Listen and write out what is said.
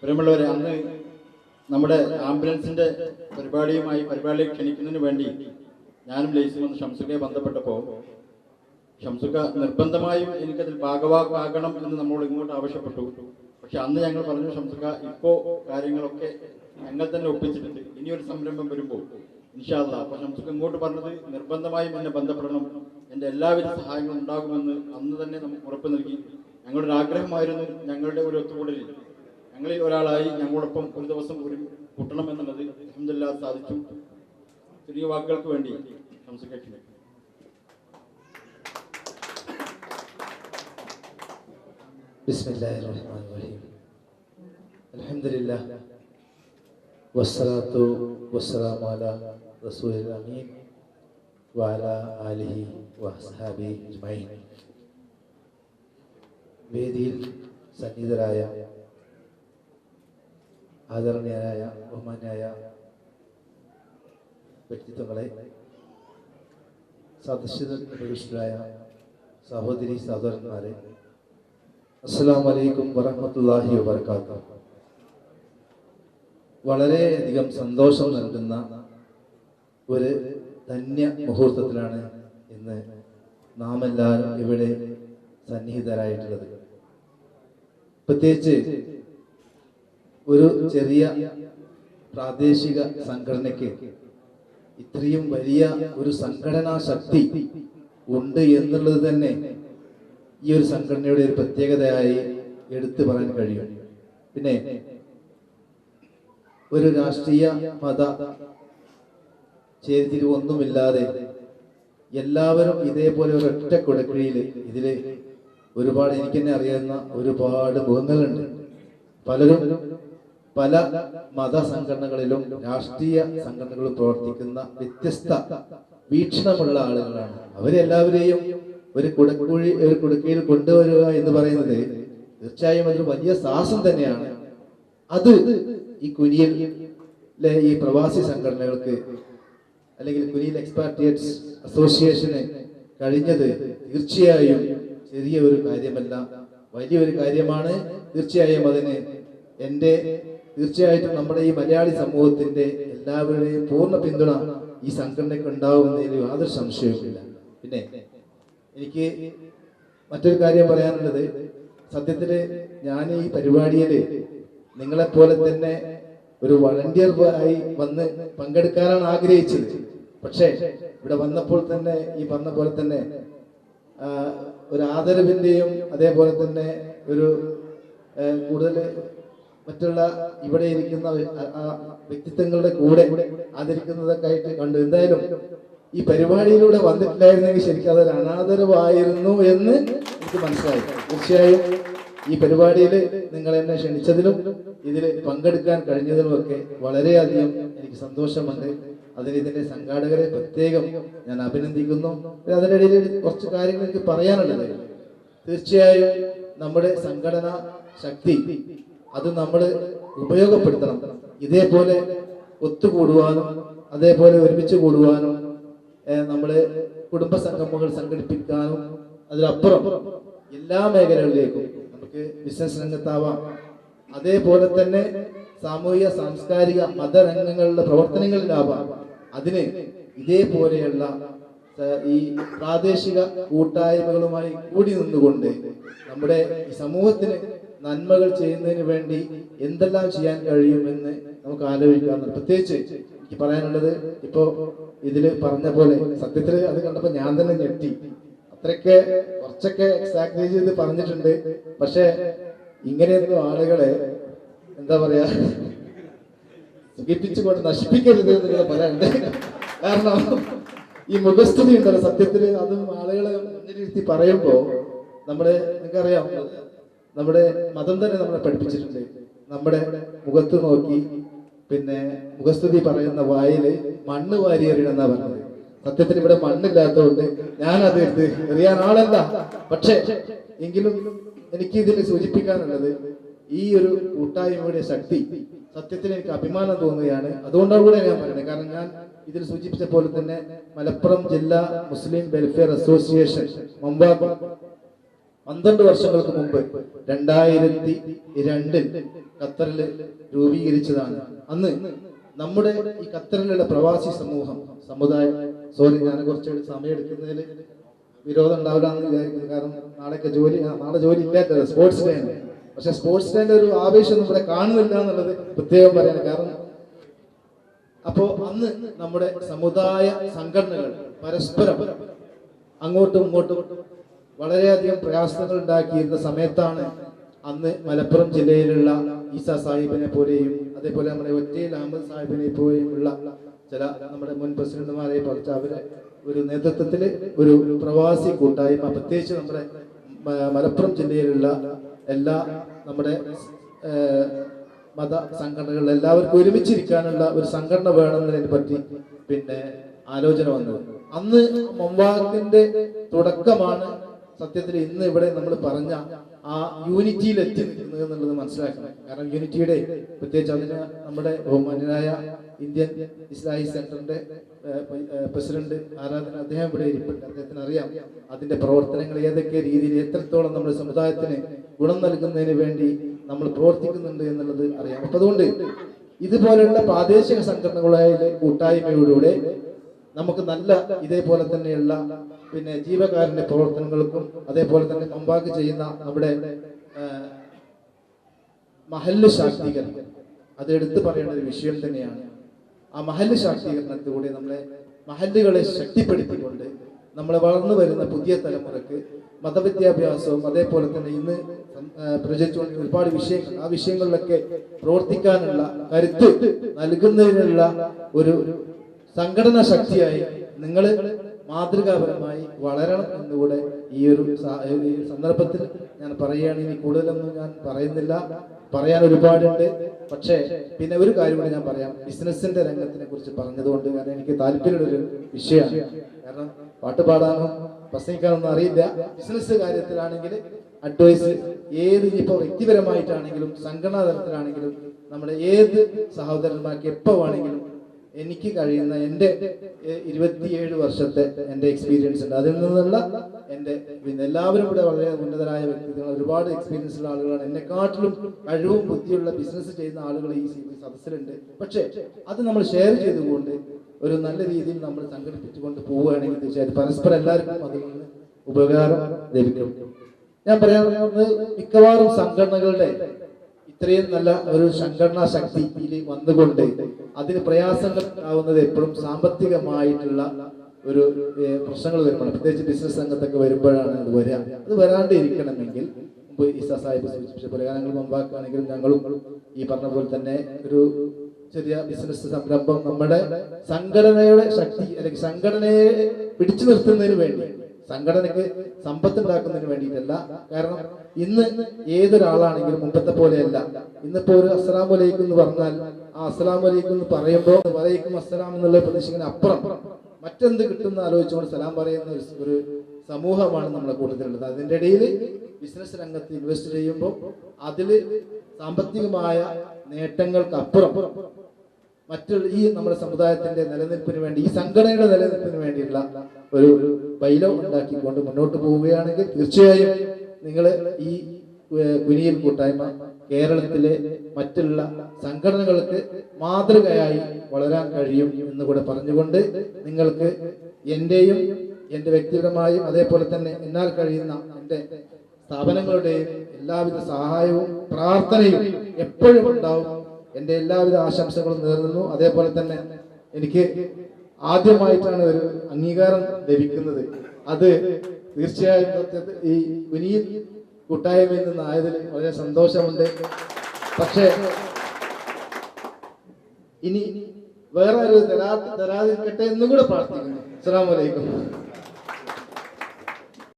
പ്രിയമുള്ളവരെ, അന്ന് നമ്മുടെ ആംബുലൻസിൻ്റെ പരിപാടിയെ ക്ഷണിക്കുന്നതിന് വേണ്ടി ഞാനും ലൈസും വന്ന് ഷംസുഖയെ ബന്ധപ്പെട്ടപ്പോൾ ഷംസുഖ നിർബന്ധമായും എനിക്കതിൽ ഭാഗവാക്കാകണം എന്ന് നമ്മളോട് ഇങ്ങോട്ട് ആവശ്യപ്പെട്ടു. പക്ഷെ അന്ന് ഞങ്ങൾ പറഞ്ഞു, ഷംസുഖ ഇപ്പോൾ കാര്യങ്ങളൊക്കെ ഞങ്ങൾ തന്നെ ഒപ്പിച്ചിട്ടുണ്ട്, ഇനിയൊരു സംരംഭം വരുമ്പോൾ ഇൻഷാ അല്ലാഹ്. അപ്പോൾ ഷംസുഖ ഇങ്ങോട്ട് പറഞ്ഞത് നിർബന്ധമായും എന്നെ ബന്ധപ്പെടണം, എൻ്റെ എല്ലാവിധ സഹായങ്ങളും ഉണ്ടാകുമെന്ന് അന്ന് തന്നെ നമുക്ക് ഉറപ്പ് നൽകി. ഞങ്ങളുടെ ഒരു ആഗ്രഹമായിരുന്നു ഞങ്ങളുടെ ഒരു ഒത്തുകൂടലിൽ ഞങ്ങളിൽ ഒരാളായി ഞങ്ങളോടൊപ്പം ഒരു ദിവസം ഒരു കൂട്ടണം എന്നുള്ളത്. അൽഹംദുലില്ലാഹ് സാധിച്ചു. ചെറിയ വാക്കുകൾക്ക് വേണ്ടി ഷംസുഖയ്ക്ക് ബിസ്മില്ലാഹിർ റഹ്മാനിർ റഹീം. അൽഹംദുലില്ലാഹ് വസ്സലാത്തു വസ്സലാമു അലാ റസൂലിൽ അമീൻ വഅലാ ആലിഹി വഅസ്ഹാബിഹി അജ്മഈൻ. വേദിയിൽ സന്നിഹിതരായ ആദരണീയരായ ബഹുമാന്യായ വ്യക്തിത്വങ്ങളെ, സദസ്യരായ സഹോദരി സഹോദരന്മാരെ, അസ്സലാമു അലൈക്കും വറഹ്മത്തുള്ളാഹി വബറകാതുഹു. വളരെയധികം സന്തോഷം നൽകുന്ന ഒരു ധന്യ മുഹൂർത്തത്തിലാണ് ഇന്ന് നാം എല്ലാവരും ഇവിടെ സന്നിഹിതരായിട്ടുള്ളത്. പ്രത്യേകിച്ച് ഒരു ചെറിയ പ്രാദേശിക സംഘടനയ്ക്ക് ഇത്രയും വലിയ ഒരു സംഘടനാ ശക്തി ഉണ്ട് എന്നുള്ളത് തന്നെ ഈ ഒരു സംഘടനയുടെ ഒരു പ്രത്യേകതയായി എടുത്തു പറയാൻ കഴിയും. പിന്നെ ഒരു രാഷ്ട്രീയ മത ചേരിതിരിവൊന്നുമില്ലാതെ എല്ലാവരും ഇതേപോലെ ഒരു ഒറ്റ കൊടുക്കുഴിയിൽ ഇതില് ഒരുപാട് എനിക്ക് തന്നെ അറിയുന്ന ഒരുപാട് മുഖങ്ങളുണ്ട്. പലരും പല മത സംഘടനകളിലും രാഷ്ട്രീയ സംഘടനകളിലും പ്രവർത്തിക്കുന്ന വ്യത്യസ്ത വീക്ഷണമുള്ള ആളുകളാണ്. അവരെല്ലാവരെയും ഒരു കുടുക്കയിൽ കൊണ്ടുവരിക എന്ന് പറയുന്നത് തീർച്ചയായും അതൊരു വലിയ സാഹസം തന്നെയാണ്. അത് ഈ കുനിയിലെ ഈ പ്രവാസി സംഘടനകൾക്ക് അല്ലെങ്കിൽ കുനിയിൽ എക്സ്പാട്രിയേറ്റ്സ് അസോസിയേഷന് കഴിഞ്ഞത് തീർച്ചയായും ചെറിയ ഒരു കാര്യമല്ല, വലിയൊരു കാര്യമാണ്. തീർച്ചയായും അതിന് തീർച്ചയായിട്ടും നമ്മുടെ ഈ മലയാളി സമൂഹത്തിന്റെ എല്ലാവരുടെയും പൂർണ്ണ പിന്തുണ ഈ സംഘടനയ്ക്ക് ഉണ്ടാവുന്നതിൽ യാതൊരു സംശയവുമില്ല. പിന്നെ എനിക്ക് മറ്റൊരു കാര്യം പറയാനുള്ളത്, സത്യത്തില് ഞാൻ ഈ പരിപാടിയില് നിങ്ങളെപ്പോലെ തന്നെ ഒരു വളണ്ടിയർ ആയി വന്ന് പങ്കെടുക്കാനാണ് ആഗ്രഹിച്ചത്. പക്ഷേ ഇവിടെ വന്നപ്പോൾ തന്നെ ഈ പറഞ്ഞ പോലെ തന്നെ ഒരു ആദരവിന്റെയും അതേപോലെ തന്നെ ഒരു കൂടുതൽ മറ്റുള്ള ഇവിടെ ഇരിക്കുന്ന വ്യക്തിത്വങ്ങളുടെ കൂടെ ആദരിക്കുന്നതൊക്കെ ആയിട്ട് കണ്ടു. എന്തായാലും ഈ പരിപാടിയിലൂടെ വന്നിട്ടില്ലായിരുന്നെങ്കിൽ ശരിക്കും അതൊരു അനാദരവായിരുന്നു എന്ന് എനിക്ക് മനസ്സിലായി. തീർച്ചയായും ഈ പരിപാടിയിൽ നിങ്ങൾ എന്നെ ക്ഷണിച്ചതിലും ഇതിൽ പങ്കെടുക്കാൻ കഴിഞ്ഞതിലുമൊക്കെ വളരെയധികം എനിക്ക് സന്തോഷമുണ്ട്. ഇതിന്റെ സംഘാടകരെ പ്രത്യേകം ഞാൻ അഭിനന്ദിക്കുന്നു. അതിനിടയിൽ കുറച്ച് കാര്യങ്ങൾ എനിക്ക് പറയാനുള്ളത്, തീർച്ചയായും നമ്മുടെ സംഘടനാ ശക്തി അത് നമ്മൾ ഉപയോഗപ്പെടുത്തണം. ഇതേപോലെ ഒത്തുകൂടുവാനും അതേപോലെ ഒരുമിച്ച് കൂടുവാനും നമ്മള് കുടുംബ സംഗമങ്ങൾ സംഘടിപ്പിക്കാനും അതിലപ്പുറം എല്ലാ മേഖലകളിലേക്കും നമുക്ക് ബിസിനസ് രംഗത്താവാം, അതേപോലെ തന്നെ സാമൂഹിക സാംസ്കാരിക മതരംഗങ്ങളുടെ പ്രവർത്തനങ്ങളിലാവാം. അതിന് ഇതേപോലെയുള്ള ഈ പ്രാദേശിക കൂട്ടായ്മകളുമായി കൂടി നിന്നുകൊണ്ട് നമ്മുടെ ഈ സമൂഹത്തിന് നന്മകൾ ചെയ്യുന്നതിന് വേണ്ടി എന്തെല്ലാം ചെയ്യാൻ കഴിയുമെന്ന് നമുക്ക് ആലോചിക്കാറുണ്ട്. പ്രത്യേകിച്ച് എനിക്ക് പറയാനുള്ളത്, ഇപ്പോ ഇതില് പറഞ്ഞ പോലെ സത്യത്തില് അത് കണ്ടപ്പോ ഞാൻ തന്നെ ഞെട്ടി. കുറച്ചൊക്കെ എക്സാക്ട് ചെയ്ത് പറഞ്ഞിട്ടുണ്ട്. പക്ഷെ ഇങ്ങനെയൊന്നും ആളുകളെ എന്താ പറയാ സുഖിപ്പിച്ചുകൊണ്ട് നശിപ്പിക്കരുത് എന്ന് പറയാനുണ്ട്. കാരണം ഈ മുഖസ്തുതി ഉണ്ടല്ലോ, സത്യത്തില് അതും ആളുകളെ മുന്നിലിരുത്തി പറയുമ്പോ നിങ്ങൾക്കറിയാം, നമ്മുടെ മതം തന്നെ നമ്മളെ പഠിപ്പിച്ചിട്ടുണ്ട്. നമ്മുടെ മുഖത്ത് നോക്കി പിന്നെ മുഖസ്തുതി പറയുന്ന വായില് മണ്ണ് വാരിയെറിയണമെന്നാ പറഞ്ഞത്. സത്യത്തിൽ ഇവിടെ മണ്ണില്ലാത്തതുകൊണ്ട് ഞാനത് എടുത്ത് എറിയാൻ ആളല്ല. പക്ഷെ എങ്കിലും എനിക്ക് ഇതിൽ സൂചിപ്പിക്കാനുള്ളത്, ഈ ഒരു കൂട്ടായ്മയുടെ ശക്തി സത്യത്തിൽ എനിക്ക് അഭിമാനം തോന്നുകയാണ്. അതുകൊണ്ടാണ് കൂടെ ഞാൻ പറയുന്നത്. കാരണം ഞാൻ ഇതിൽ സൂചിപ്പിച്ച പോലെ തന്നെ മലപ്പുറം ജില്ലാ മുസ്ലിം വെൽഫെയർ അസോസിയേഷൻ 12 വർഷങ്ങൾക്ക് മുമ്പ് 2002 ഖത്തറിൽ രൂപീകരിച്ചതാണ്. അന്ന് നമ്മുടെ ഈ ഖത്തറിലുള്ള പ്രവാസി സമുദായം, സോറി ഞാൻ കുറച്ച് സമയം എടുക്കുന്നതിൽ വിരോധം ഉണ്ടാവില്ല എന്ന് വിചാരിക്കുന്നു. കാരണം നാളെ ജോലി ഇല്ലാത്തത് സ്പോർട്സ് ഡേ ആണ്. പക്ഷെ സ്പോർട്സ് ഡേന്റെ ഒരു ആവേശം ഇവിടെ കാണുന്നില്ല എന്നുള്ളത് പ്രത്യേകം പറയാണ്. കാരണം അപ്പോ അന്ന് നമ്മുടെ സമുദായ സംഘടനകൾ പരസ്പരം അങ്ങോട്ടും ഇങ്ങോട്ടും വളരെയധികം പ്രയാസങ്ങൾ ഉണ്ടാക്കിയിരുന്ന സമയത്താണ് അന്ന് മലപ്പുറം ജില്ലയിലുള്ള ഈസാ സാഹിബിനെ പോലെയും അതേപോലെ നമ്മുടെ ഒറ്റയിൽ അഹമ്മദ് സാഹിബിനെ പോലെയും ഉള്ള ചില നമ്മുടെ മുൻ പ്രസിഡന്റുമാരെ പഠിച്ച അവരെ ഒരു നേതൃത്വത്തിൽ ഒരു പ്രവാസി കൂട്ടായ്മ, പ്രത്യേകിച്ച് നമ്മുടെ മലപ്പുറം ജില്ലയിലുള്ള എല്ലാ നമ്മുടെ മത സംഘടനകൾ എല്ലാവർക്കും ഒരുമിച്ചിരിക്കാനുള്ള ഒരു സംഘടന വേണമെന്നതിനെ പറ്റി പിന്നെ ആലോചന വന്നത്. അന്ന് മൊമ്പാക്കിന്റെ തുടക്കമാണ് സത്യത്തിൽ ഇന്ന് ഇവിടെ നമ്മൾ പറഞ്ഞ ആ യൂണിറ്റിയിൽ എത്തി നിൽക്കുന്നത് എന്നുള്ളത് മനസ്സിലാക്കണം. കാരണം യൂണിറ്റിയുടെ പ്രത്യേകിച്ച് അതിന് നമ്മുടെ ബഹുമാന്യനായ ഇന്ത്യൻ ഇസ്ലാമിക് സെന്ററിന്റെ പ്രസിഡന്റ് ആരാധന അദ്ദേഹം ഇവിടെ ഇരിപ്പുണ്ട്. അദ്ദേഹത്തിന് അറിയാം അതിന്റെ പ്രവർത്തനങ്ങൾ ഏതൊക്കെ രീതിയിൽ എത്രത്തോളം നമ്മുടെ സമുദായത്തിന് ഗുണം നൽകുന്നതിന് വേണ്ടി നമ്മൾ പ്രവർത്തിക്കുന്നുണ്ട് എന്നുള്ളത് അറിയാം. അപ്പൊ അതുകൊണ്ട് ഇതുപോലെയുള്ള പ്രാദേശിക സംഘടനകളുടെ കൂട്ടായ്മയിലൂടെ നമുക്ക് നല്ല ഇതേപോലെ തന്നെയുള്ള പിന്നെ ജീവകാരുണ്യ പ്രവർത്തനങ്ങൾക്കും അതേപോലെ തന്നെ മൊമ്പാക്ക് ചെയ്യുന്ന നമ്മുടെ മഹല്ല് ശാക്തീകരണം അത് എടുത്തു പറയേണ്ട ഒരു വിഷയം തന്നെയാണ്. ആ മഹല്ല് ശാക്തീകരണത്തിലൂടെ നമ്മളെ മഹല്ലുകളെ ശക്തിപ്പെടുത്തിക്കൊണ്ട് നമ്മളെ വളർന്നു വരുന്ന പുതിയ തലമുറക്ക് മതവിദ്യാഭ്യാസവും അതേപോലെ തന്നെ ഇന്ന് പ്രചരിച്ചുകൊണ്ട് ഒരുപാട് വിഷയങ്ങൾ, ആ വിഷയങ്ങളിലൊക്കെ പ്രവർത്തിക്കാനുള്ള കരുത്ത് നൽകുന്നതിനുള്ള ഒരു സംഘടനാ ശക്തിയായി നിങ്ങൾ മാതൃകാപരമായി വളരണം എന്നുകൂടെ ഈ ഒരു സന്ദർഭത്തിൽ ഞാൻ പറയുകയാണ്. ഇനി കൂടുതലൊന്നും ഞാൻ പറയുന്നില്ല, പറയാൻ ഒരുപാടുണ്ട്. പക്ഷേ പിന്നെ ഒരു കാര്യം കൂടി ഞാൻ പറയാം. ബിസിനസിന്റെ രംഗത്തിനെ കുറിച്ച് പറഞ്ഞതുകൊണ്ട് കാരണം എനിക്ക് താല്പര്യമുള്ളൊരു വിഷയമാണ്. കാരണം പാട്ട് പാടാനോ പ്രസംഗിക്കാനൊന്നും അറിയില്ല. ബിസിനസ് കാര്യത്തിലാണെങ്കിൽ അഡ്വൈസ് ഏത് ഇപ്പൊ വ്യക്തിപരമായിട്ടാണെങ്കിലും സംഘടനാ തലത്തിലാണെങ്കിലും നമ്മുടെ ഏത് സഹോദരന്മാർക്ക് എപ്പോ വേണമെങ്കിലും എനിക്ക് കഴിയുന്ന എൻ്റെ 27 വർഷത്തെ എൻ്റെ എക്സ്പീരിയൻസ് ഉണ്ട്. അതിൽ നിന്നുള്ള എൻ്റെ പിന്നെ എല്ലാവരും ഇവിടെ വളരെ ഉന്നതരായ വ്യക്തികൾ, ഒരുപാട് എക്സ്പീരിയൻസ് ഉള്ള ആളുകളാണ്. എന്നെക്കാട്ടിലും കഴിവും ബുദ്ധിയുള്ള ബിസിനസ് ചെയ്യുന്ന ആളുകൾ ഈ സദസ്സിലുണ്ട്. പക്ഷേ അത് നമ്മൾ ഷെയർ ചെയ്തുകൊണ്ട് ഒരു നല്ല രീതിയിൽ നമ്മൾ സംഘടിപ്പിച്ചുകൊണ്ട് പോവുകയാണെങ്കിൽ തീർച്ചയായിട്ടും പരസ്പരം എല്ലാവർക്കും അതിൽ നിന്ന് ഉപകാരം ലഭിക്കും. ഞാൻ പറയാറുള്ളത് മിക്കവാറും സംഘടനകളുടെ ഇത്രയും നല്ല ഒരു സംഘടനാ ശക്തിയിൽ വന്നുകൊണ്ട് അതിന് പ്രയാസങ്ങൾ ആവുന്നത് എപ്പോഴും സാമ്പത്തികമായിട്ടുള്ള ഒരു പ്രശ്നങ്ങൾ വരുമ്പോൾ, പ്രത്യേകിച്ച് ബിസിനസ് രംഗത്തൊക്കെ വരുമ്പോഴാണ് അത് വരിക. അത് വരാണ്ടിരിക്കണമെങ്കിൽ മുമ്പ് ഈസാ സാഹിബ് സൂചിപ്പിച്ച പോലെ ഞങ്ങൾ മുമ്പാക്കുകയാണെങ്കിലും ഞങ്ങളും ഈ പറഞ്ഞ പോലെ തന്നെ ഒരു ചെറിയ ബിസിനസ് സംരംഭം നമ്മുടെ സംഘടനയുടെ ശക്തി അല്ലെങ്കിൽ സംഘടനയെ പിടിച്ചു നിർത്തുന്നതിന് വേണ്ടി, സംഘടനയ്ക്ക് സമ്പത്ത് ഉണ്ടാക്കുന്നതിന് വേണ്ടിയിട്ടല്ല. കാരണം ഇന്ന് ഏതൊരാളാണെങ്കിലും മുമ്പത്തെ പോലെയല്ല. ഇന്നിപ്പോ ഒരു അസ്സലാമു അലൈക്കും എന്ന് പറഞ്ഞാൽ ആ അസ്സലാമു അലൈക്കും എന്ന് പറയുമ്പോൾ വലൈക്കും അസ്സലാം എന്നുള്ള പ്രതീക്ഷിക്കുന്ന അപ്പുറം മറ്റെന്ത് കിട്ടുന്ന ആലോചിച്ചുകൊണ്ട് സലാം പറയുന്ന ഒരു സമൂഹമാണ് നമ്മുടെ കൂട്ടത്തിലുള്ളത്. അതിൻ്റെ ഇടയിൽ ബിസിനസ് രംഗത്ത് ഇൻവെസ്റ്റ് ചെയ്യുമ്പോൾ അതിൽ സാമ്പത്തികമായ നേട്ടങ്ങൾക്കപ്പുറം മറ്റുള്ള ഈ നമ്മുടെ സമുദായത്തിന്റെ നിലനിൽപ്പിന് വേണ്ടി, ഈ സംഘടനയുടെ നിലനിൽപ്പിന് വേണ്ടിയുള്ള ഒരു ബൈലോ ഉണ്ടാക്കിക്കൊണ്ട് മുന്നോട്ട് പോവുകയാണെങ്കിൽ തീർച്ചയായും നിങ്ങൾ ഈ കുനിയിൽ കൂട്ടായ്മ കേരളത്തിലെ മറ്റുള്ള സംഘടനകൾക്ക് മാതൃകയായി വളരാൻ കഴിയും എന്നുകൂടെ പറഞ്ഞുകൊണ്ട് നിങ്ങൾക്ക് എന്റെയും എൻ്റെ വ്യക്തിപരമായും അതേപോലെ തന്നെ എന്നാൽ കഴിയുന്ന എൻ്റെ സ്ഥാപനങ്ങളുടെയും എല്ലാവിധ സഹായവും പ്രാർത്ഥനയും എപ്പോഴും ഉണ്ടാവും. എൻ്റെ എല്ലാവിധ ആശംസകളും നേർന്നു. അതേപോലെ തന്നെ എനിക്ക് ആദ്യമായിട്ടാണ് ഒരു അംഗീകാരം ലഭിക്കുന്നത്. അത് തീർച്ചയായും ഈ കുനിയിൽ കൂട്ടായ്മയിൽ നിന്നായതിൽ വളരെ സന്തോഷമുണ്ട്. പക്ഷേ ഇനി വേറെ ആരും തരാതിരിക്കട്ടെ എന്നും കൂടെ പ്രാർത്ഥിക്കുന്നു. അസ്സലാമു അലൈക്കും.